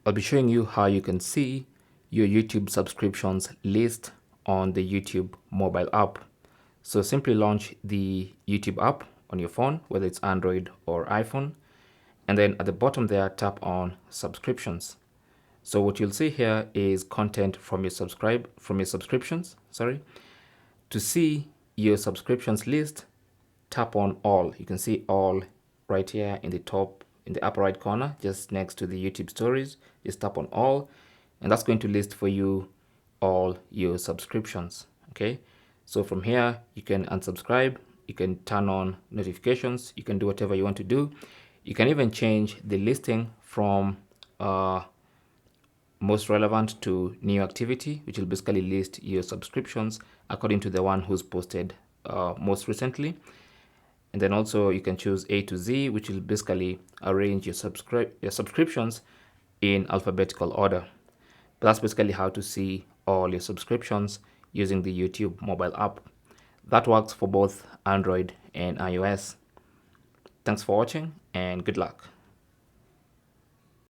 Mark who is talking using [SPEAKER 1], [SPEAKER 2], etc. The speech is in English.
[SPEAKER 1] I'll be showing you how you can see your YouTube subscriptions list on the YouTube mobile app. So simply launch the YouTube app on your phone, whether it's Android or iPhone. And then at the bottom there, tap on subscriptions. So what you'll see here is content from your subscriptions. To see your subscriptions list, tap on all. You can see all right here in the top, in the upper right corner, just next to the YouTube stories. Just tap on all, and that's going to list for you all your subscriptions. Okay, so from here you can unsubscribe, you can turn on notifications, you can do whatever you want to do. You can even change the listing from most relevant to new activity, which will basically list your subscriptions according to the one who's posted most recently. And then also you can choose A to Z, which will basically arrange your subscriptions in alphabetical order. But that's basically how to see all your subscriptions using the YouTube mobile app. That works for both Android and iOS. Thanks for watching and good luck.